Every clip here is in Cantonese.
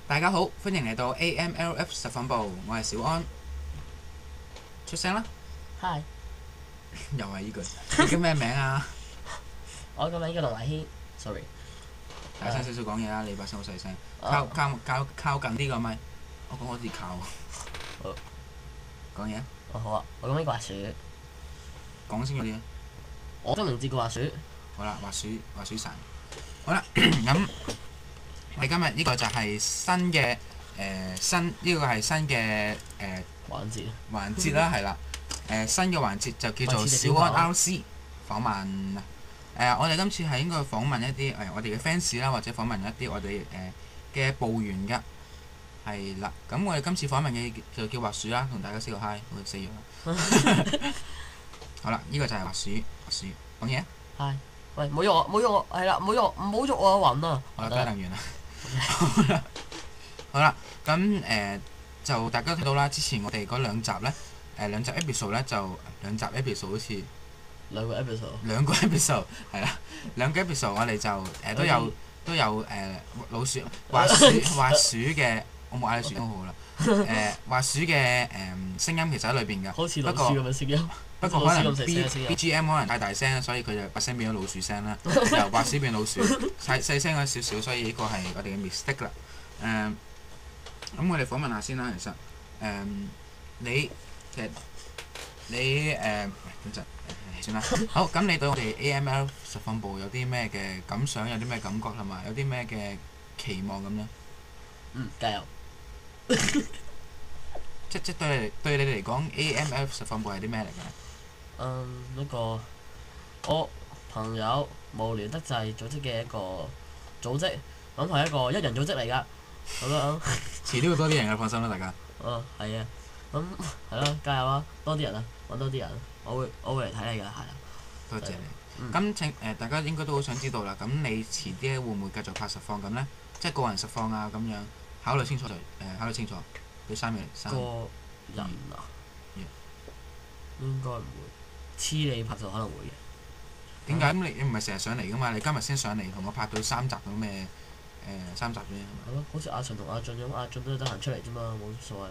大家好，歡迎嚟到 AMLF 實況部，我係小安，出聲啦！ Hi，又係呢句，你叫咩名啊？我個名叫龍維軒，sorry。大聲少少講嘢啦，你把聲好細聲，啊靠近啲個咪，我講好似靠。好講嘢啊，好啊，我個名叫滑鼠，講先嗰啲啊。我個名字叫滑鼠。好啦，滑鼠神。好啦，咁你今日呢個就係新嘅呢個係新嘅環節啦，係啦。新嘅環節就叫做小安 RC 訪問。我哋今次係應該訪問一啲我哋嘅 fans 啦，或者訪問一啲我哋嘅部員㗎。係啦，咁我哋今次訪問嘅就叫滑鼠啦，同大家 say 個 hi，好死咗啦。好啦，呢個就係滑鼠講嘢。Hi，喂，唔好喐我，係啦，唔好喐我暈啊！好啦，得能完啦。好啦，咁就大家睇到啦，之前我哋嗰兩集咧，兩集 episode 咧就兩集 episode 好似兩個 episode。兩個 episode 係啦，兩個 episode 我哋就都有老鼠滑鼠嘅，我冇嗌你鼠都好啦。滑鼠嘅聲音其實喺裏邊㗎，好似老鼠咁嘅聲音。不過可能好似老鼠咁細聲嘅聲音 BGM 可能太大聲，所以佢就把聲變咗老鼠聲啦，由滑鼠變老鼠，細聲咗少少，所以呢個係我哋嘅 mistake 啦。咁我哋訪問下先啦，其實你等陣算啦。好，咁你對我哋 AML 實況部有啲咩嘅感想，有啲咩感覺，同埋有啲咩嘅期望咁咧？加油！即對你嚟講，AML 實況部係啲咩嚟㗎？一個我朋友無聊得滯組織嘅一個組織，咁係一個一人組織嚟㗎。好啦，遲啲會多啲人嘅，放心啦，大家。係啊，咁係咯，加油啊！多啲人啊，揾多啲人，我會嚟睇你㗎，係啦。多謝你。咁請大家應該都好想知道啦。咁你遲啲會唔會繼續拍實況咁呢？即係個人實況啊咁樣，考慮清楚。俾3秒嚟。個人啊，應該唔會。黐你拍就可能會嘅。點解？咁你唔係成日上嚟㗎嘛？你今日先上嚟同我拍到3集咁咩？3集啫，係咪？係咯，好似阿陳同阿俊咁，阿俊都得閒出嚟啫嘛，冇所謂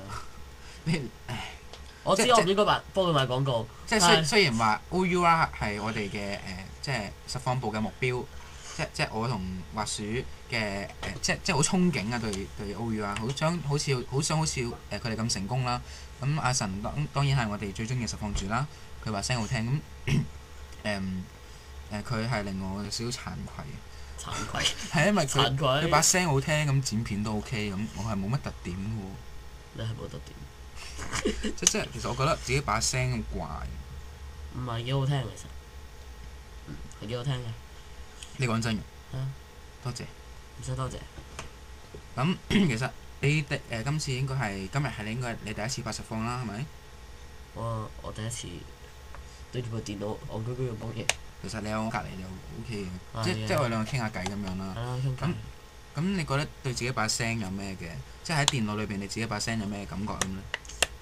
啊。我知我唔應該幫佢賣廣告。即係雖然話 OUR 係我哋嘅即係實況部嘅目標，即係我同滑鼠嘅即係好憧憬啊！對 OUR 好想好似佢哋咁成功啦。咁阿神當然係我哋最中意嘅實況主啦。佢話聲好聽咁佢係令我有少少慚愧。慚愧。係因為佢把聲好聽，咁剪片都 OK，咁我係冇乜特點嘅喎。你係冇特點。即其實我覺得自己把聲咁怪。唔係幾好聽其實。係幾好聽嘅。你講真嘅。係啊。多謝。唔使多謝。咁其實你今次應該係今日係你第一次拍實況啦，係咪？我第一次對住部電腦戇居居咁講嘢。其實你喺我隔離就 OK 嘅，即我哋兩個傾下偈咁樣啦。係啦，傾偈。咁你覺得對自己把聲有咩嘅？即係喺電腦裏邊你自己把聲有咩感覺咁咧？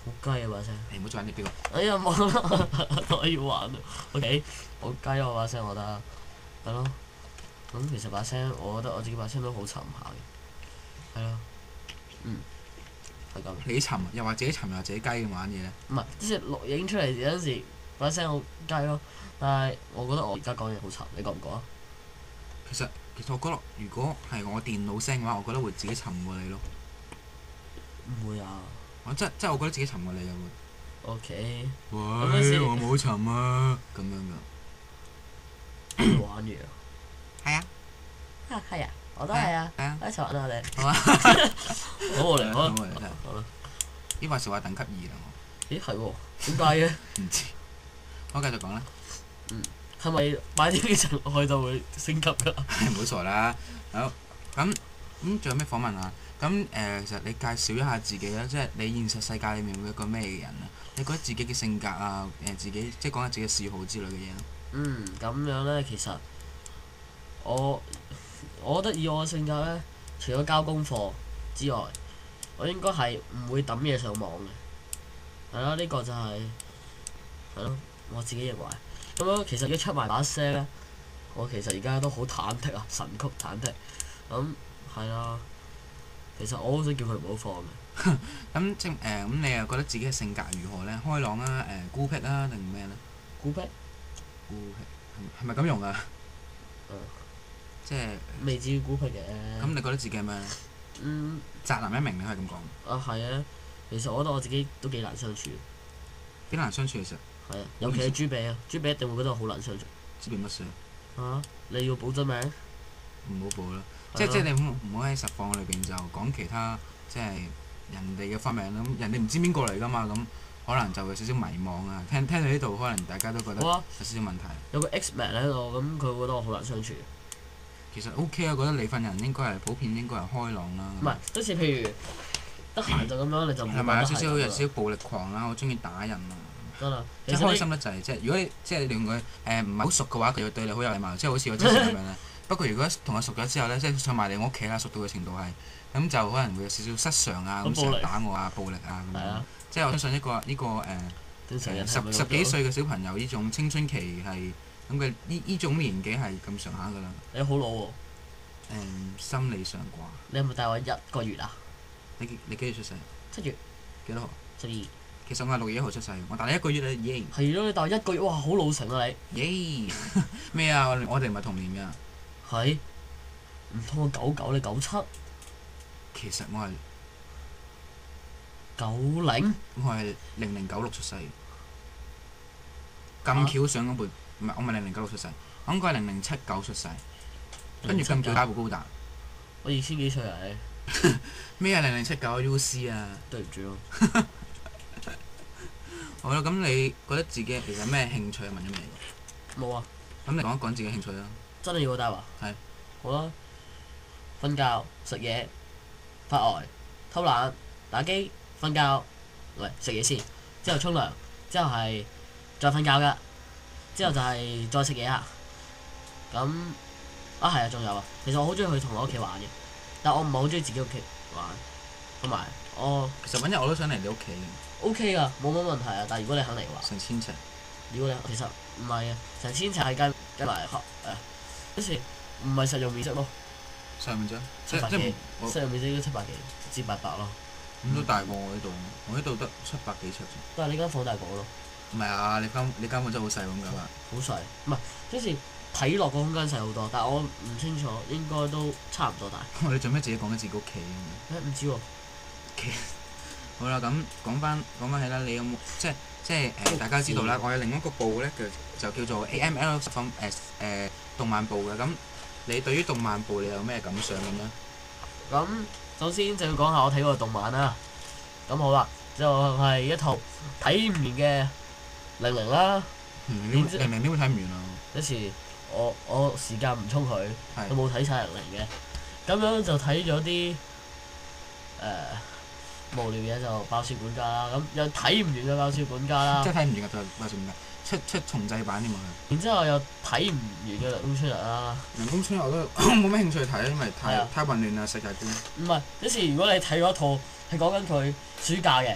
好雞啊把聲！你唔好再玩啲標啊！哎呀冇啦，我要玩啊。OK，好雞啊我把聲，我覺得係咯。咁其實把聲，我覺得我自己把聲都好沉下嘅。係咯。係咁。你沉又話自己沉又話自己雞咁玩嘢咧？唔係，即係錄影出嚟有陣時把聲好雞咯，但係我覺得我而家講嘢好沉，你覺唔覺啊？其實我覺得，如果係我電腦聲嘅話，我覺得會自己沉過你咯。唔會啊！我真係我覺得自己沉過你嘅會。OK。喂，我冇沉啊！咁樣㗎。玩完啊！係啊。係啊！我都係啊！係啊。一齊玩啊我哋。好啊。好無聊啊！好啦。呢話時話等級2啦我。咦係喎？點解嘅？唔知。我繼續講啦。係咪擺啲呢層落去就會升級㗎？唔好傻啦。好。咁仲有咩訪問啊？咁其實你介紹一下自己啦，即係你現實世界裏面會一個咩嘅人啊？你覺得自己嘅性格啊，自己即係講下自己嘅嗜好之類嘅嘢啦。咁樣咧，其實我覺得以我嘅性格咧，除咗交功課之外，我應該係唔會抌嘢上網嘅。係啦，呢個就係咯，我自己認為。咁樣其實要出埋把聲咧，我其實而家都好忐忑啊，神曲忐忑。咁係啦，其實我好想叫佢唔好放嘅。咁你又覺得自己嘅性格如何咧？開朗啊，孤僻啊，定咩咧？孤僻。孤僻係咪咁用啊？即係未至於孤僻嘅。咁你覺得自己係咩咧？宅男一名你可以咁講。啊係啊，其實我覺得我自己都幾難相處。幾難相處其實。係啊，尤其係豬髀啊，豬髀一定會覺得我好難相處。豬髀乜事？你要報真名？唔好報啦，即你唔好喺實況裏邊就講其他即係人哋嘅花名啦。咁人哋唔知邊個嚟㗎嘛，咁可能就有少少迷茫啊。聽到呢度，可能大家都覺得有少少問題。有個 X-Man 喺度，咁佢會覺得我好難相處。其實 OK 啊，覺得你份人應該係普遍應該係開朗啦。唔係，好似譬如得閒就咁樣，你就唔係咪有少少暴力狂啦？好中意打人啊！得啦，即係開心得滯，即係如果你即係你同佢唔係好熟嘅話，佢會對你好有禮貌，即係好似我之前咁樣咧。不過如果同佢熟咗之後咧，即係上埋嚟我屋企啦，熟到嘅程度係咁就可能會有少少失常啊，咁成日打我啊，暴力啊咁樣。即係我相信呢個十幾歲嘅小朋友呢種青春期係咁嘅呢種年紀係咁上下㗎啦。你好老喎。心理上啩。你有冇大我1個月啊？你幾月出世？7月。幾多號？12。其實我係6月1號出世，我大你1個月啦，耶！係咯，你大我1個月，哇，好老成啊你！耶！咩啊？我哋唔係同年㗎。係。唔通我99你97？其實我係90。我係0096出世。咁巧上嗰輩，唔係我唔係0096出世，我應該係0079出世。跟住咁巧加部高達。我2000幾歲啊你？咩啊？0079 UC 啊！對唔住咯。好啦，咁你覺得自己其實咩興趣啊？問咗未？冇啊。咁你講一講自己興趣啦。真係要我答啊？係。好啦。瞓覺、食嘢、發呆、偷懶、打機、瞓覺，喂，食嘢先，之後沖涼，之後係再瞓覺㗎，之後就係再食嘢啦。咁係啊，仲有啊，其實我好中意去同學屋企玩嘅，但我唔係好中意自己屋企玩，同埋其實揾日我都想嚟你屋企嘅。OK 㗎，冇乜問題啊，但係如果你肯嚟嘅話。成千尺。如果你其實唔係啊，成千尺係計埋好似唔係實用面積咯。實用面積700幾，實用面積應該700幾至800咯。咁都大過我呢度，我呢度得700幾尺啫。但係你間房大過我咯。唔係啊！你間房真係好細咁㗎嘛。好細，唔係，即係睇落個空間細好多，但係我唔清楚，應該都差唔多大。你做咩自己講緊自己屋企嘅？唔知喎。好啦，咁講翻起啦，你有冇即係大家知道啦，我有另一個部咧，就叫做 AML 實況動漫部嘅。咁你對於動漫部你有咩感想咁咧？咁首先就要講下我睇過嘅動漫啦。咁好啦，就係一套睇唔完嘅00啦。00點會睇唔完啊？有時我時間唔充佢，都冇睇晒00嘅。咁樣就睇咗啲無聊嘢就爆笑管家啦，咁又睇唔完嘅爆笑管家啦。即係睇唔完嘅就爆笑管家，出重製版添嘛。然之後又睇唔完嘅涼宮春日啦。涼宮春日我都冇咩興趣睇，因為太混亂啦世界觀。唔係，有時如果你睇咗一套係講緊佢暑假嘅，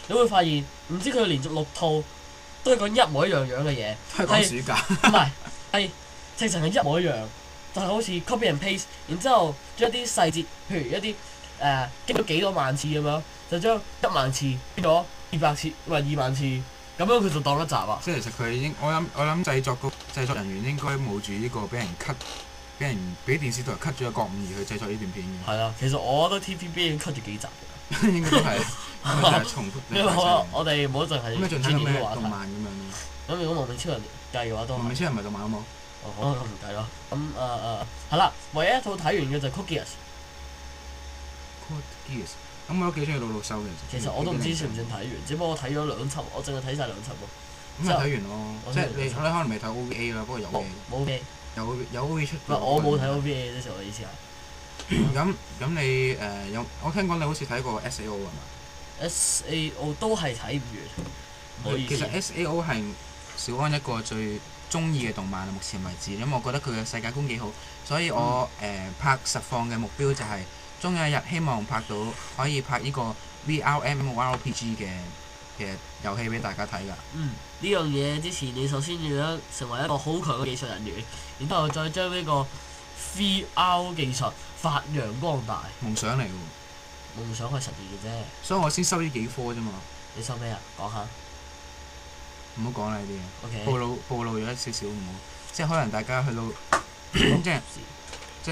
你會發現唔知佢連續6套都係講一模一樣嘅嘢。都係講暑假。唔係，係直情係一模一樣，就係好似 copy and paste，然之後將一啲細節，譬如一啲經咗幾多萬次咁樣，就將1萬次變咗200次，唔係2萬次，咁樣佢就當一集啊！即係其實佢已經，我諗製作人員應該冒住呢個俾人 cut，俾電視台 cut 咗個覺悟而去製作呢段片嘅。係啊，其實我覺得 TVB 已經 cut 咗幾集㗎。應該都係，咁就係重複。因為我哋唔好淨係咁你仲睇緊咩動漫咁樣咧？咁如果無名超人計嘅話都係。無名超人唔係動漫好冇？好啦，咁唔計咯。咁係啦，唯一一套睇完嘅就係 Code Geass。Code Geass。咁我都幾中意魯魯修嘅。其實我都唔知算唔算睇完，只不過我睇咗2輯，我淨係睇晒2輯喎。咁咪睇完咯，即係你可能未睇 OVA 啦，不過有嘅。冇嘅。有 OVA 出。我冇睇 OVA 嗰時，我意思係。咁你我聽講你好似睇過 SAO 係嘛？SAO 都係睇唔完。唔好意思。其實 SAO 係小安一個最中意嘅動漫啊，目前為止，因為我覺得佢嘅世界觀幾好，所以我拍實況嘅目標就係終有一日希望可以拍呢個 VRMMORPG 嘅遊戲俾大家睇㗎。呢樣嘢之前你首先要成為一個好強嘅技術人員，然之後再將呢個 VR 技術發揚光大。夢想嚟㗎喎。夢想可以實現嘅啫。所以我先收呢幾科啫嘛。你收咩啊？講下。唔好講啦呢啲嘢。OK。暴露咗少少唔好，即係可能大家去到即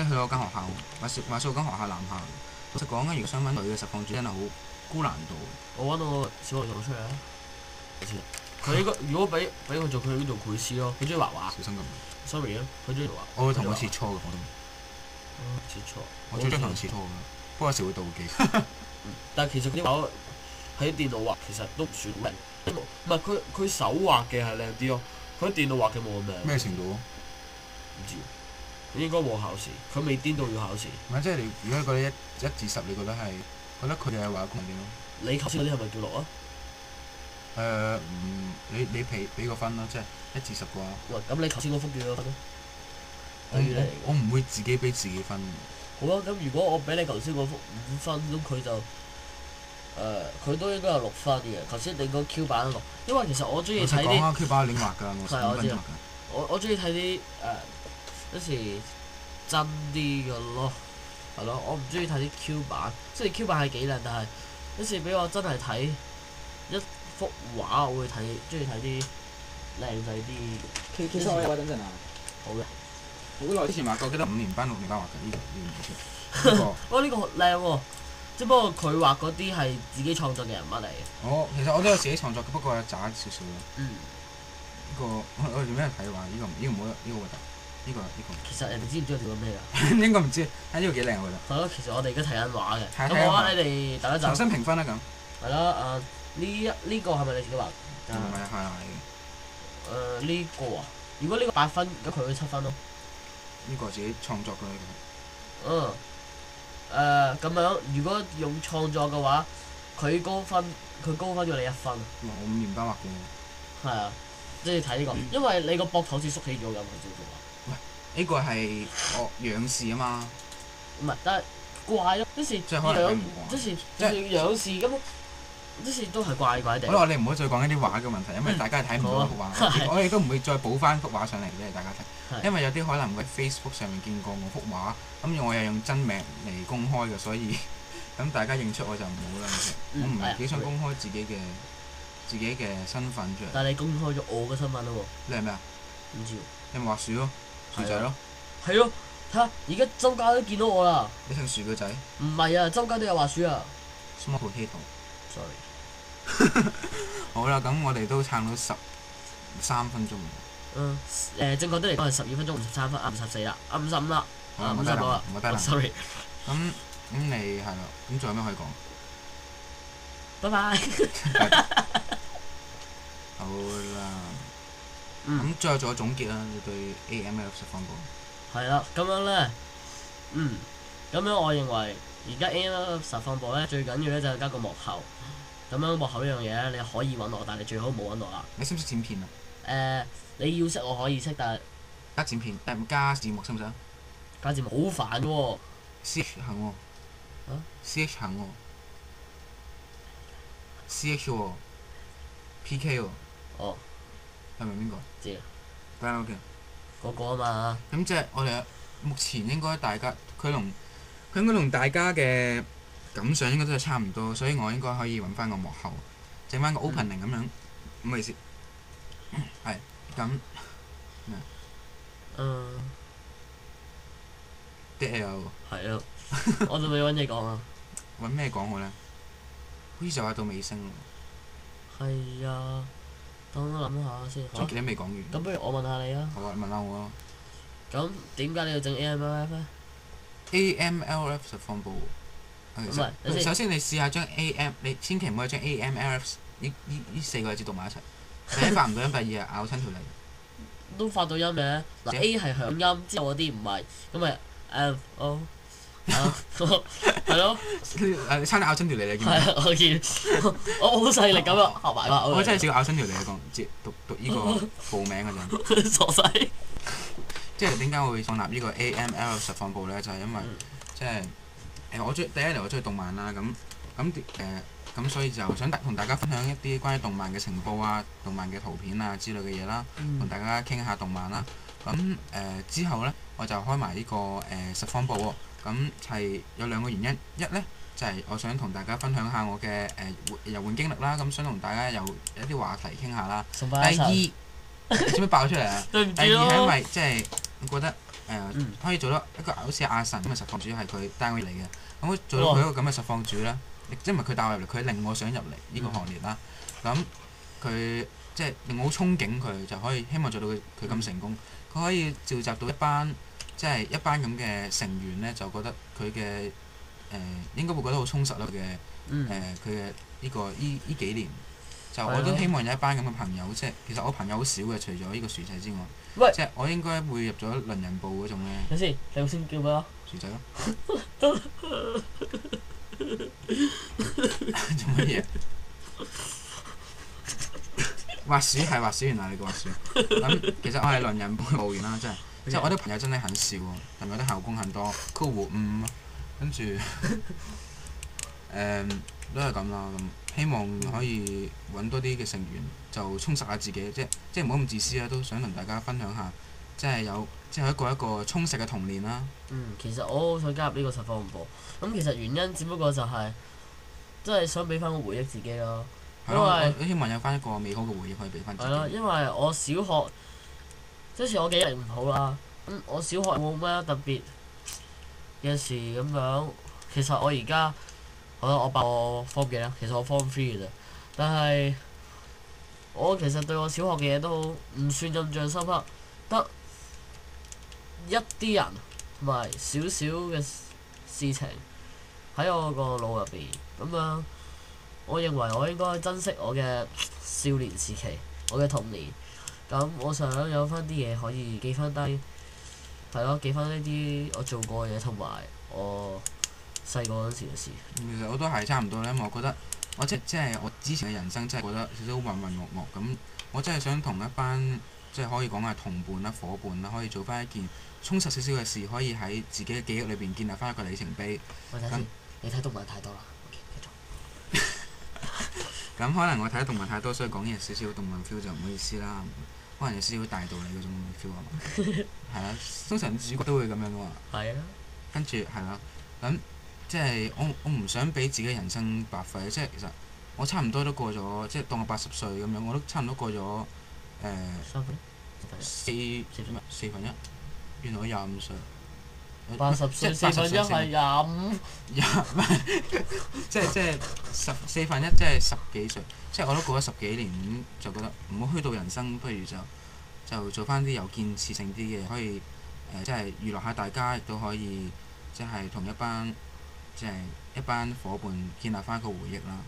係去嗰間學校，話說嗰間學校男校。老實講，如果想揾女嘅實況主真係好高難度。我揾到個小學同學出嚟啊！佢應該如果俾佢做，佢應該做繪師咯。佢中意畫畫。小心咁。Sorry 啊，佢中意畫。我會同佢切磋嘅我都。切磋。我最中意同佢切磋嘅，不過有時會妒忌。但係其實啲畫喺電腦畫其實都唔算好靚，唔係佢手畫嘅係靚啲咯，佢喺電腦畫嘅冇咁靚。咩程度？唔知，應該冇考試，佢未顛到要考試。唔係即係你，如果你覺得1至10，你覺得佢嘅畫功點咯？你頭先嗰啲係咪叫6啊？你俾個分啦，即係1至10嘅話。喂，咁你頭先嗰幅叫幾多分咧？我唔會自己俾自己分。好啊，咁如果我俾你頭先嗰幅5分，咁佢就佢都應該有6分嘅。頭先你個 Q 版6，因為其實我中意睇啲。講 Q 版亂畫㗎，我知。我中意睇啲有時真啲嘅咯，係咯，我唔中意睇啲 Q 版，雖然 Q 版係幾靚，但係有時俾我真係睇一幅畫，我會中意睇啲靚仔啲。其實我有話等陣啊。好嘅。好耐之前畫過，記得5年班、6年班畫嘅呢個。呢個。呢個好靚喎！只不過佢畫嗰啲係自己創作嘅人物嚟嘅。其實我都有自己創作嘅，不過渣少少咯。嗯。呢個我哋做咩睇話？呢個唔好，呢個核突。呢個。其實人哋知唔知我做緊咩㗎？應該唔知，呢個幾靚我覺得。係咯，其實我哋而家睇緊畫嘅。咁我覺得你哋等一陣。重新評分啦咁。係啦，呢個係咪你自己畫？唔係係嘅。呢個啊，如果呢個8分，咁佢會7分咯。呢個自己創作嘅呢個。咁樣，如果用創作嘅話，佢高分咗你1分。我5年班畫嘅喎。係啊，即係睇呢個，因為你個膊頭好似縮起咗咁，佢叫做話。喂，呢個係我仰視啊嘛。唔係，但係怪咯，即係仰視咁，即係都係怪怪地。好啦，我哋唔好再講一啲畫嘅問題，因為大家睇唔到幅畫。我亦都唔會再補翻幅畫上嚟俾大家睇，因為有啲可能會喺 Facebook 上面見過我幅畫，咁我又用真名嚟公開嘅，所以咁大家認出我就唔好啦。我唔係幾想公開自己嘅身份出嚟。但係你公開咗我嘅身份啦喎。你係咩啊？唔知喎。你咪畫樹咯，樹仔咯。係咯，睇下而家周街都見到我啦。你姓樹嘅仔？唔係啊，周街都有畫樹啊。Small potato。Sorry。好啦，咁我哋都撐到13分鐘。正確啲嚟講係12分鐘53分，54啦，55啦，55啦。唔得啦。Sorry。咁你係啦，咁仲有咩可以講？拜拜。好啦。咁最後做個總結啦，你對 AML 實況部。係啦，咁樣咧，咁樣我認為而家 AML 實況部咧最緊要咧就係加個幕後。咁樣幕後呢樣嘢咧，你可以揾我，但係你最好唔好揾我啦。你識唔識剪片啊？你要識我可以識，但係加剪片，加字幕識唔識啊？加字幕好煩嘅喎。CH 行喎。CH 行喎。CH 喎。PK 喎。哦。係咪邊個？知啊。梗係 OK。嗰個啊嘛。咁即係我哋目前應該大家佢應該同大家嘅感想應該都係差唔多，所以我應該可以揾翻個幕後，整翻個 opening 咁樣，唔好意思。係咁咩？啲又係啊，我仲未揾嘢講啊。揾咩講好咧？好似就話到尾聲喎。係啊，等我諗下先。總結都未講完。咁不如我問下你啊。好啊，問下我咯。咁點解你要整 AMLF 咧 ？AMLF 實況部。唔係，首先你試下將 你千祈唔可以將 AMLF 呢4個字讀埋一齊。第一發唔到音，第二咬親條脷。都發到音嘅。嗱 A 係響音，之後嗰啲唔係，咁咪 F-O。係咯。你差啲咬親條脷你見唔見？係啊，我見。我好細力咁樣合埋。我真係試過咬親條脷講，讀呢個報名嗰陣。傻仔。即係點解我會創立呢個 AML 實況部咧？就係因為即係第一嚟我中意動漫啦，咁所以就想同大家分享一啲關於動漫嘅情報啊、動漫嘅圖片啊之類嘅嘢啦，同大家傾下動漫啦。咁之後咧，我就開埋呢個實況部喎。咁係有2個原因，一咧就係我想同大家分享下我嘅遊玩經歷啦。咁想同大家有一啲話題傾下啦。第二，你做咩爆出嚟啊？對唔住第二係因咯。為即係我覺得可以做到一個好似阿神咁嘅實況主係佢帶我入嚟嘅。咁我做到佢一個咁嘅實況主啦，即係唔係佢帶我入嚟，佢令我想入嚟呢個行列啦。咁佢即係令我好憧憬佢，就可以希望做到佢咁成功。佢可以召集到一班一班咁嘅成員咧，就覺得佢嘅應該會覺得好充實啦。佢嘅呢幾年，就我都希望有一班咁嘅朋友，即係其實我朋友好少嘅，除咗呢個薯仔之外，即係我應該會入咗鄰人部嗰種咧。等先，你頭先叫咩啊？薯仔咯。做乜嘢？滑鼠係滑鼠，原來你個滑鼠。咁其實我係鄰人部嘅務員啦，即係我啲朋友真係很少喎，同埋啲校工很多，酷活跟住都係咁啦。咁希望可以揾多啲嘅成員，就充實下自己，即係唔好咁自私啦。都想同大家分享下，即係一個充實嘅童年啦。其實我好想加入呢個實況部，咁其實原因只不過就係即係想俾翻個回憶自己咯。因為我希望有翻一個美好嘅回憶可以俾翻自己。係咯，因為我小學即係我記憶力唔好啦。我小學冇咩特別嘅事咁樣。其實我而家我報我 form 幾啦？其實我 form 3嘅啫。但係我其實對我小學嘅嘢都唔算印象深刻，得一啲人同埋少少嘅事情喺我個腦入邊咁樣。我認為我應該珍惜我嘅少年時期，我嘅童年。咁我想有翻啲嘢可以記翻低，係咯，記翻呢啲我做過嘅嘢同埋我細個嗰陣時嘅事。其實我都係差唔多咧，因為我覺得我即係我之前嘅人生真係覺得少少渾渾噩噩咁。我真係想同一班即係可以講係同伴啦、伙伴啦，可以做翻一件充實少少嘅事，可以喺自己嘅記憶裏邊建立翻一個里程碑。喂，睇先，你睇動漫太多啦。咁可能我睇得動漫太多，所以講嘢少少動漫 feel 就唔好意思啦。可能有少少大道理嗰種 feel 係嘛？係啦，通常主角都會咁樣噶嘛。係啊。跟住係啦，咁即係我唔想俾自己人生白費，即係其實我差唔多都過咗，即係當我80歲咁樣，我都差唔多過咗四分一，原來我25歲。80歲4分1係25。即係4分1，即係10幾歲，即係我都過咗10幾年，咁就覺得唔好虛度人生，不如就做翻啲有建設性啲嘅，可以即係娛樂下大家，亦都可以即係同一班伙伴建立翻一個回憶啦。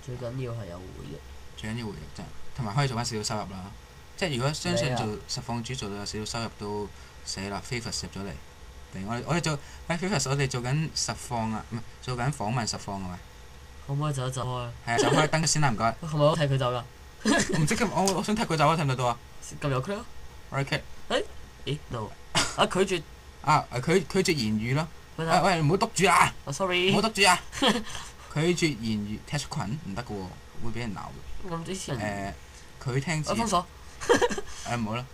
最緊要係有回憶。最緊要回憶真係，同埋可以做翻少少收入啦。即係如果相信做實況主做到有少少收入都死啦 Favors 入咗嚟。我哋做Favors，我哋做緊實況啊，唔係做緊訪問實況啊嘛。可唔可以走一走開？係啊，走開燈先啦，唔該。係咪我踢佢走㗎？我唔知今我想踢佢走啊，睇唔睇到啊？咁有區啊 ？Right。咦 no 啊拒絕拒絕言語咯。喂，唔好督住啊 ！sorry。唔好督住啊！拒絕言語踢出群唔得嘅喎，會俾人鬧嘅。咁啲人佢聽字。我封鎖。唔好啦，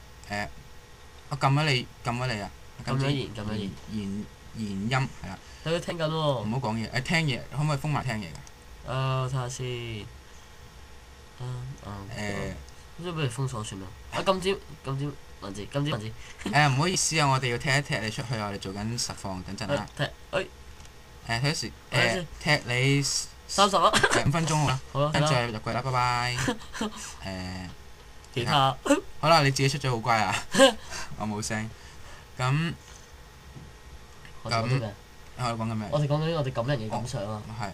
我撳咗你啊！撳咗言音係啦。佢聽緊喎。唔好講嘢，聽嘢可唔可以封埋聽嘢㗎？睇下先。咁不如封鎖算啦。今朝文字。唔好意思啊，我哋要踢一踢你出去，我哋做緊實況，等陣啦。睇時踢你30啦。5分鐘好啦。好啦。跟住入櫃啦，拜拜。其他。好啦，你自己出咗好乖啊！我冇聲。咁我哋講緊咩？我哋講緊我哋感人嘅感想啊！係，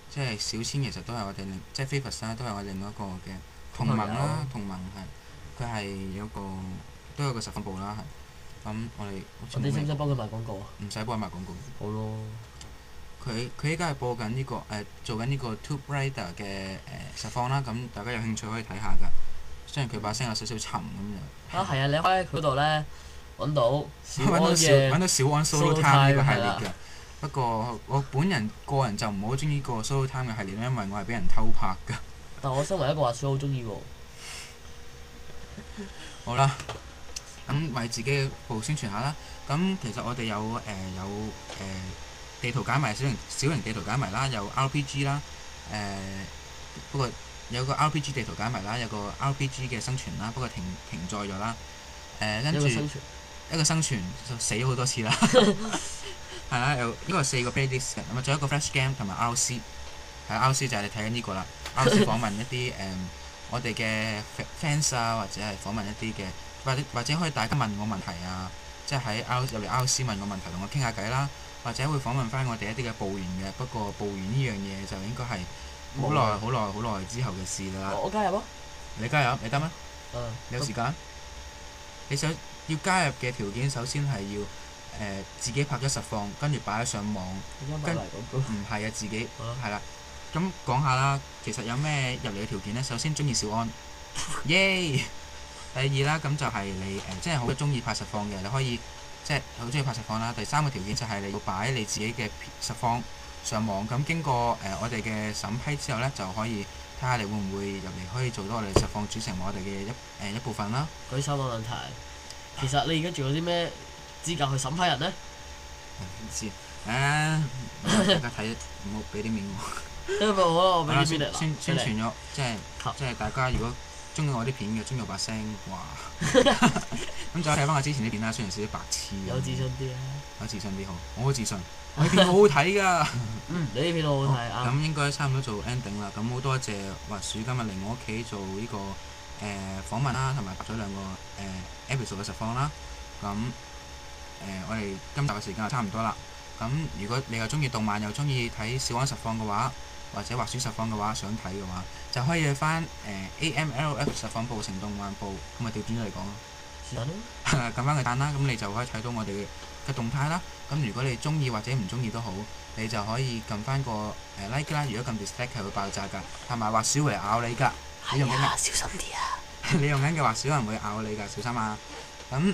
即係小千其實都係我哋即係 Favors 啦，都係我另一個嘅同盟啦，同盟係佢係都有個實況部啦，係。咁我哋使唔使幫佢賣廣告啊？唔使幫佢賣廣告。好咯。佢依家係播緊呢個做緊呢個 Tube Rider 嘅實況啦，咁大家有興趣可以睇下㗎。雖然佢把聲有少少沉咁樣。係啊！你可以喺嗰度咧揾到小安 Solo Time 呢個系列嘅。不過我個人就唔好中意個 Solo Time 嘅系列，因為我係俾人偷拍㗎。但我身為一個滑鼠好中意喎。好啦，咁為自己部宣傳下啦。咁其實我哋有地圖解謎小型地圖解謎啦，有 RPG 啦，不過有個 RPG 地圖解謎啦，有個 RPG 嘅生存啦，不過停載咗啦。跟住一個生存就死咗好多次啦。係啦，有呢個係4個 playlist 嘅，咁啊仲有一個 flash game 同埋 RC。係 RC 就係你睇緊呢個啦。RC 訪問一啲我哋嘅 fans 啊，或者係訪問一啲嘅，或者可以大家問我問題啊，即係喺入嚟 RC 問我問題，同我傾下偈啦。或者會訪問翻我哋一啲嘅部員嘅，不過部員呢樣嘢就應該係好耐之後嘅事啦。我加入啊！你加入，你得咩？你有時間？你想要加入嘅條件，首先係要自己拍咗實況，跟住擺咗上網。唔係啊，自己係啦。咁講下啦，其實有咩入嚟嘅條件呢？首先中意小安，耶！第二啦，咁就係你即係好中意拍實況嘅，你可以即係好中意拍實況啦。第三個條件就係你要擺你自己嘅實況上網，咁經過我哋嘅審批之後呢，就可以睇下你會唔會入嚟可以做到我哋實況組成我哋嘅一部分啦。舉手冇問題。其實你而家仲有啲咩資格去審批人呢？唔知大家睇，唔好俾啲面我。因為我俾啲面你宣傳咗，即係大家如果中意我啲片嘅，中意我把聲，哇！咁再睇翻我之前啲片啦，雖然少啲白痴。有自信啲啊！有自信啲好，我好自信。我啲片好好睇㗎。你啲片好好睇啊！咁應該差唔多做 ending 啦。咁好多謝滑鼠今日嚟我屋企做呢個訪問啦，同埋拍咗2個episode 嘅實況啦。咁我哋今集嘅時間就差唔多啦。咁如果你又中意動漫，又中意睇小安實況嘅話，或者滑鼠實況嘅話，想睇嘅話，就可以去翻AMLF 實況部成動漫部，咁啊調轉咗嚟講咯。撳翻佢彈啦，咁你就可以睇到我哋嘅動態啦。咁如果你中意或者唔中意都好，你就可以撳翻個like 啦。如果撳 dislike 係會爆炸㗎，同埋滑鼠會咬你㗎。你用緊嘅小心啲啊！你用緊嘅滑鼠可能會咬你㗎，小心啊！咁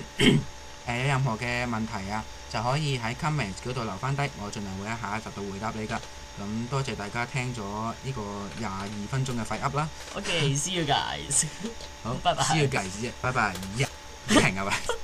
有任何嘅問題啊，就可以喺 comment 嗰度留翻低，我盡量會喺下一集度回答你㗎。咁多謝大家聽咗呢個22分鐘嘅廢噏啦。OK，see you guys。好，拜拜。see you guys，拜拜。停啊喂！